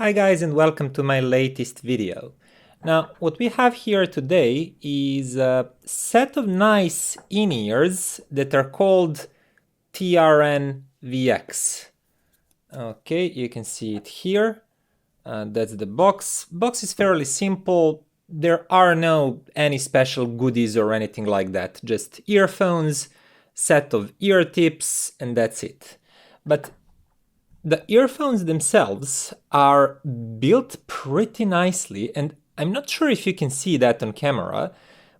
Hi guys and welcome to my latest video. Now what we have here today is a set of nice in-ears that are called TRN VX. Okay, you can see it here. That's the box. Box is fairly simple. There are no any special goodies or anything like that. Just earphones, set of ear tips, and that's it. But the earphones themselves are built pretty nicely, and I'm not sure if you can see that on camera,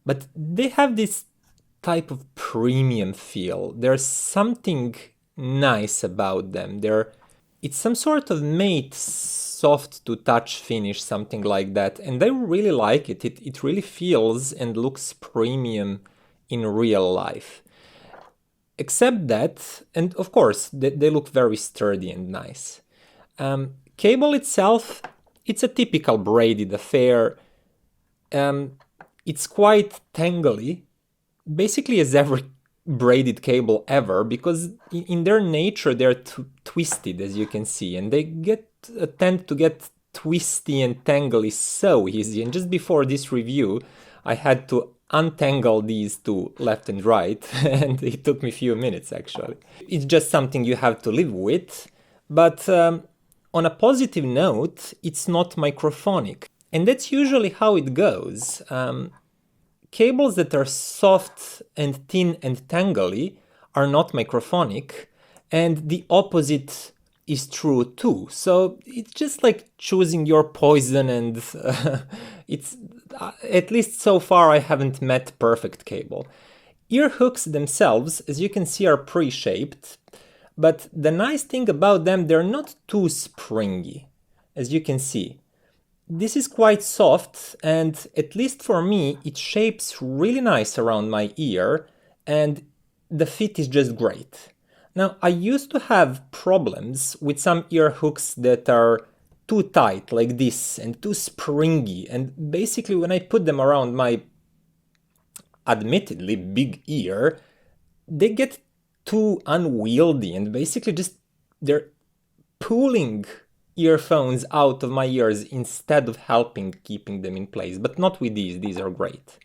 but they have this type of premium feel. There's something nice about them. It's some sort of matte soft to touch finish, something like that, and I really like it. It really feels and looks premium in real life. Except that, and of course, they look very sturdy and nice. Cable itself, it's a typical braided affair. It's quite tangly, basically as every braided cable ever, because in their nature they're twisted, as you can see, and they tend to get twisty and tangly so easy. And just before this review, I had to untangle these two left and right, and it took me a few minutes actually. It's just something you have to live with, but on a positive note, it's not microphonic. And that's usually how it goes. Cables that are soft and thin and tangly are not microphonic, and the opposite is true too. So it's just like choosing your poison, and it's at least so far I haven't met perfect cable. Ear hooks themselves, as you can see, are pre-shaped, but the nice thing about them, they're not too springy, as you can see. This is quite soft, and at least for me, it shapes really nice around my ear, and the fit is just great. Now, I used to have problems with some ear hooks that are too tight like this and too springy, and basically when I put them around my admittedly big ear, they get too unwieldy and basically just they're pulling earphones out of my ears instead of helping keeping them in place, but not with these are great.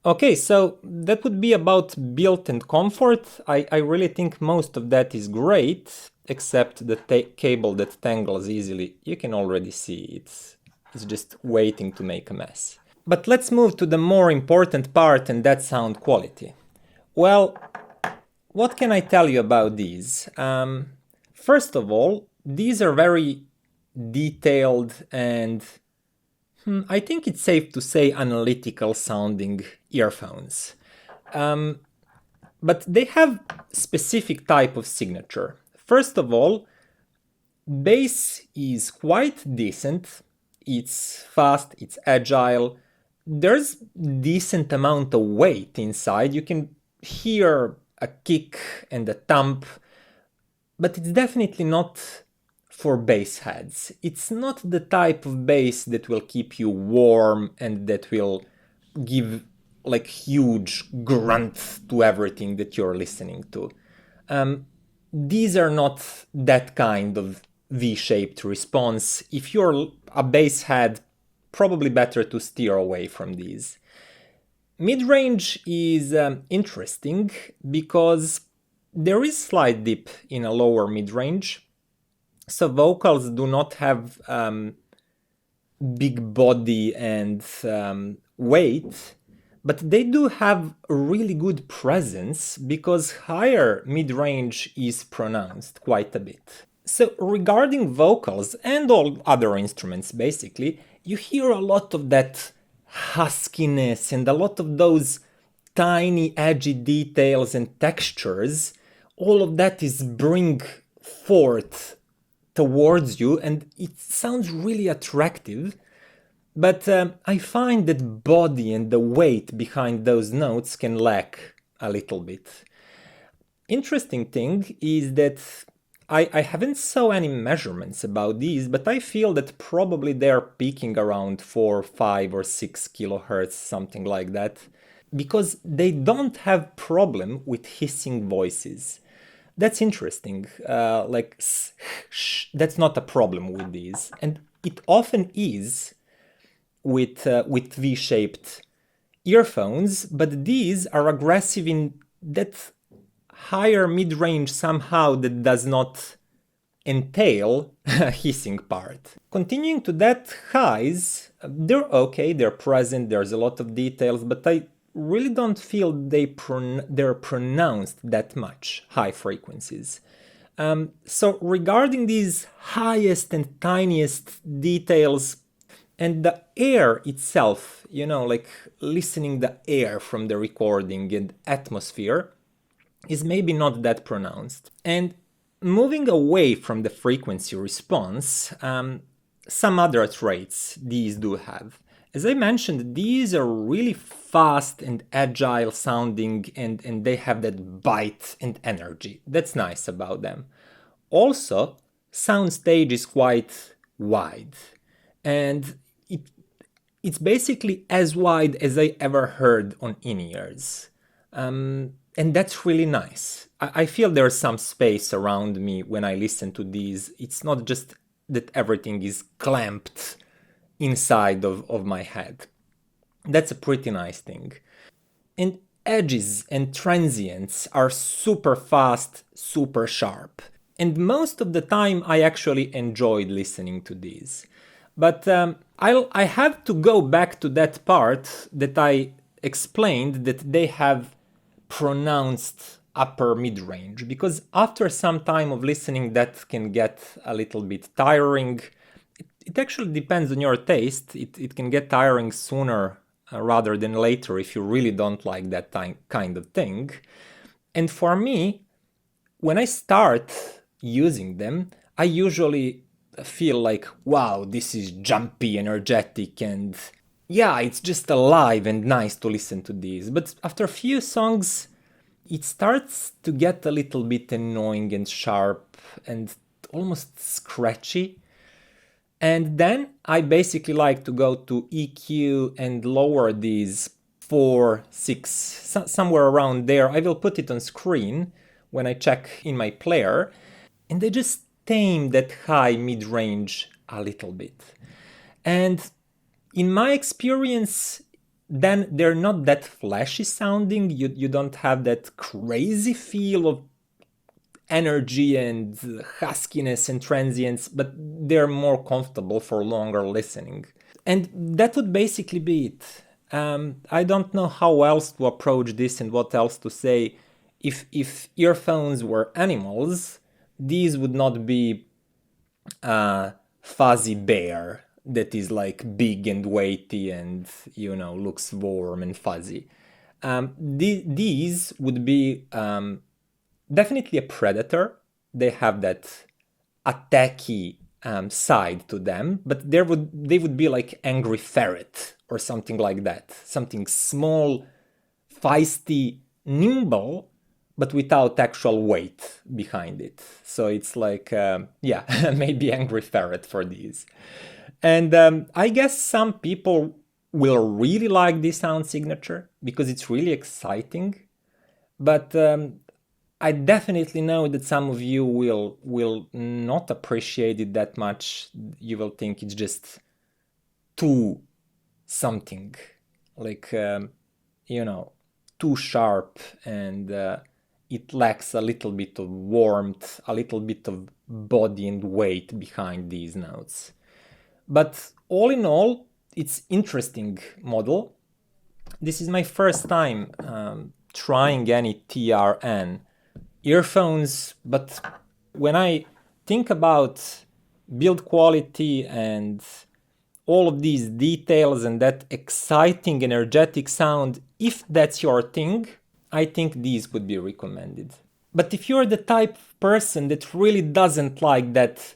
Okay, so that would be about build and comfort. I really think most of that is great, except the cable that tangles easily. You can already see it's just waiting to make a mess. But let's move to the more important part, and that's sound quality. Well, what can I tell you about these? First of all, these are very detailed and I think it's safe to say analytical sounding earphones. But they have specific type of signature. First of all, bass is quite decent. It's fast, it's agile. There's decent amount of weight inside. You can hear a kick and a thump, but it's definitely not for bass heads. It's not the type of bass that will keep you warm and that will give like huge grunt to everything that you're listening to. These are not that kind of V-shaped response. If you're a bass head, probably better to steer away from these. Mid-range is interesting because there is slight dip in a lower mid-range. So vocals do not have big body and weight, but they do have a really good presence because higher mid-range is pronounced quite a bit. So regarding vocals and all other instruments basically, you hear a lot of that huskiness and a lot of those tiny edgy details and textures. All of that is bring forth towards you and it sounds really attractive, but I find that body and the weight behind those notes can lack a little bit. Interesting thing is that I haven't saw any measurements about these, but I feel that probably they're peaking around 4, 5 or 6 kilohertz, something like that, because they don't have problem with hissing voices. That's interesting, like that's not a problem with these. And it often is with V-shaped earphones, but these are aggressive in that higher mid-range somehow that does not entail a hissing part. Continuing to that, highs, they're okay, they're present, there's a lot of details, but I really don't feel they're pronounced that much, high frequencies. So regarding these highest and tiniest details, and the air itself, like listening the air from the recording and atmosphere, is maybe not that pronounced. And moving away from the frequency response, some other traits these do have. As I mentioned, these are really fast and agile sounding, and they have that bite and energy. That's nice about them. Also, soundstage is quite wide, and it's basically as wide as I ever heard on in-ears. And that's really nice. I feel there's some space around me when I listen to these. It's not just that everything is clamped inside of my head. That's a pretty nice thing. And edges and transients are super fast, super sharp. And most of the time I actually enjoyed listening to these. But I have to go back to that part that I explained that they have pronounced upper mid-range, because after some time of listening that can get a little bit tiring. It actually depends on your taste. It can get tiring sooner rather than later if you really don't like that kind of thing. And for me, when I start using them, I usually feel like, wow, this is jumpy, energetic, and yeah, it's just alive and nice to listen to these. But after a few songs, it starts to get a little bit annoying and sharp and almost scratchy. And then I basically like to go to EQ and lower these 4, 6, somewhere around there. I will put it on screen when I check in my player. And they just tame that high mid-range a little bit. And in my experience, then they're not that flashy sounding. You don't have that crazy feel of energy and huskiness and transients, but they're more comfortable for longer listening. And that would basically be it. I don't know how else to approach this and what else to say. If earphones were animals, these would not be a fuzzy bear that is like big and weighty and, looks warm and fuzzy. These would be definitely a predator. They have that attacky side to them, but they would be like angry ferret or something like that. Something small, feisty, nimble, but without actual weight behind it. So it's like, maybe angry ferret for these. And I guess some people will really like this sound signature because it's really exciting. But I definitely know that some of you will not appreciate it that much. You will think it's just too something, like, too sharp, and it lacks a little bit of warmth, a little bit of body and weight behind these notes. But all in all, it's interesting model. This is my first time trying any TRN earphones, but when I think about build quality and all of these details and that exciting, energetic sound, if that's your thing, I think these would be recommended. But if you're the type of person that really doesn't like that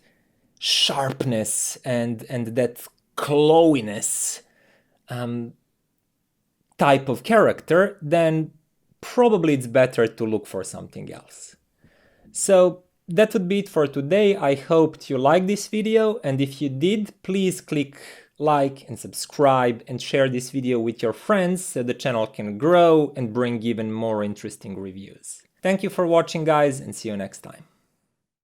sharpness and that clawiness type of character, then probably it's better to look for something else. So that would be it for today. I hoped you liked this video, and if you did, please click like and subscribe and share this video with your friends so the channel can grow and bring even more interesting reviews. Thank you for watching, guys, and see you next time.